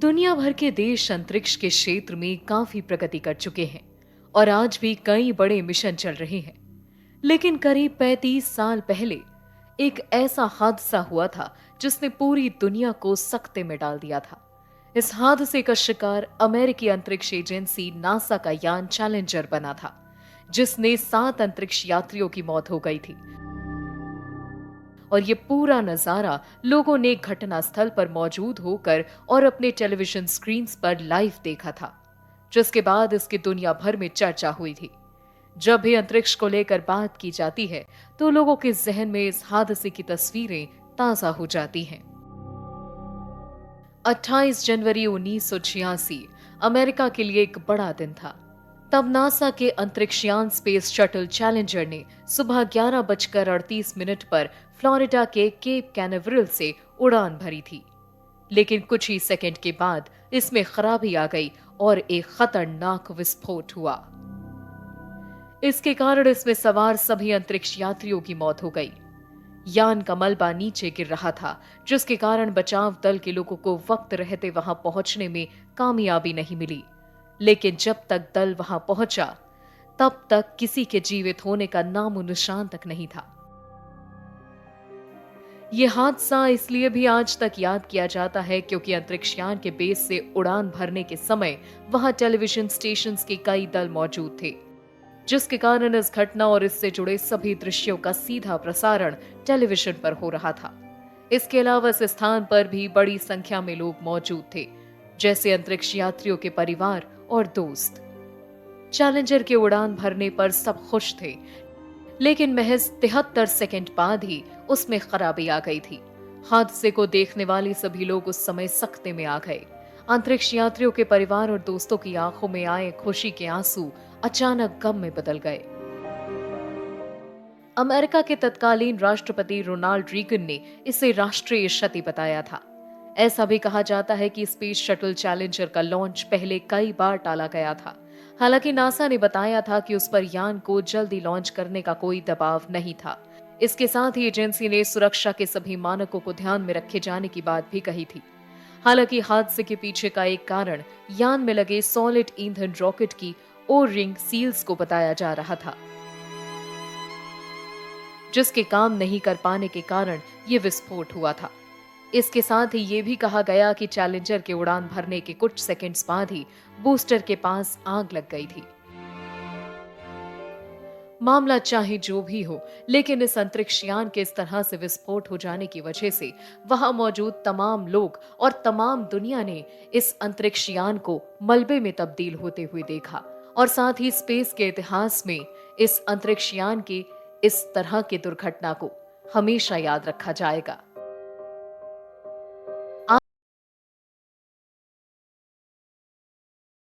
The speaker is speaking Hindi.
दुनिया भर के देश अंतरिक्ष के क्षेत्र में काफी प्रगति कर चुके हैं और आज भी कई बड़े मिशन चल रहे हैं। लेकिन करीब 35 साल पहले एक ऐसा हादसा हुआ था जिसने पूरी दुनिया को सकते में डाल दिया था। इस हादसे का शिकार अमेरिकी अंतरिक्ष एजेंसी नासा का यान चैलेंजर बना था, जिसने 7 अंतरिक्ष यात्रियों की मौत हो गई थी। और ये पूरा नजारा लोगों ने घटनास्थल पर मौजूद होकर और अपने टेलीविजन स्क्रीन पर लाइव देखा था, जिसके बाद इसकी दुनिया भर में चर्चा हुई थी। जब भी अंतरिक्ष को लेकर बात की जाती है तो लोगों के जहन में इस हादसे की तस्वीरें ताजा हो जाती हैं। 28 जनवरी 1986 अमेरिका के लिए एक बड़ा दिन था। तब नासा के अंतरिक्षयान स्पेस शटल चैलेंजर ने सुबह 11:38 पर फ्लोरिडा के केप कैनावरल से उड़ान भरी थी। लेकिन कुछ ही सेकंड के बाद इसमें खराबी आ गई और एक खतरनाक विस्फोट हुआ। इसके कारण इसमें सवार सभी अंतरिक्ष यात्रियों की मौत हो गई। यान का मलबा नीचे गिर रहा था, जिसके कारण बचाव दल के लोगों को वक्त रहते वहां पहुंचने में कामयाबी नहीं मिली। लेकिन जब तक दल वहां पहुंचा तब तक किसी के जीवित होने का नामो निशान तक नहीं था। यह हादसा इसलिए भी आज तक याद किया जाता है क्योंकि अंतरिक्षयान के बेस से उड़ान भरने के समय वहां टेलीविजन स्टेशंस के कई दल मौजूद थे, जिसके कारण इस घटना और इससे जुड़े सभी दृश्यों का सीधा प्रसारण टेलीविजन पर हो रहा था। इसके अलावा इस स्थान पर भी बड़ी संख्या में लोग मौजूद थे, जैसे अंतरिक्ष यात्रियों के परिवार और दोस्त। चैलेंजर के उड़ान भरने पर सब खुश थे, लेकिन महज 73 सेकंड बाद ही उसमें खराबी आ गई थी। हादसे को देखने वाले सभी लोग उस समय सकते में आ गए। अंतरिक्ष यात्रियों के परिवार और दोस्तों की आंखों में आए खुशी के आंसू अचानक गम में बदल गए। अमेरिका के तत्कालीन राष्ट्रपति रोनाल्ड रीगन ने इसे राष्ट्रीय क्षति बताया था। ऐसा भी कहा जाता है कि स्पेस शटल चैलेंजर का लॉन्च पहले कई बार टाला गया था। हालांकि नासा ने बताया था कि उस पर यान को जल्दी लॉन्च करने का कोई दबाव नहीं था। इसके साथ ही एजेंसी ने सुरक्षा के सभी मानकों को ध्यान में रखे जाने की बात भी कही थी। हालांकि हादसे के पीछे का एक कारण यान में लगे सॉलिड ईंधन रॉकेट की ओ रिंग सील्स को बताया जा रहा था, जिसके काम नहीं कर पाने के कारण ये विस्फोट हुआ था। इसके साथ ही ये भी कहा गया कि चैलेंजर के उड़ान भरने के कुछ सेकंड्स बाद ही बूस्टर के पास आग लग गई थी। मामला चाहे जो भी हो, लेकिन इस अंतरिक्षयान के इस तरह से विस्फोट हो जाने की वजह से वहां मौजूद तमाम लोग और तमाम दुनिया ने इस अंतरिक्षयान को मलबे में तब्दील होते हुए देखा और साथ ही स्पेस के इतिहास में इस अंतरिक्षयान के इस तरह की दुर्घटना को हमेशा याद रखा जाएगा।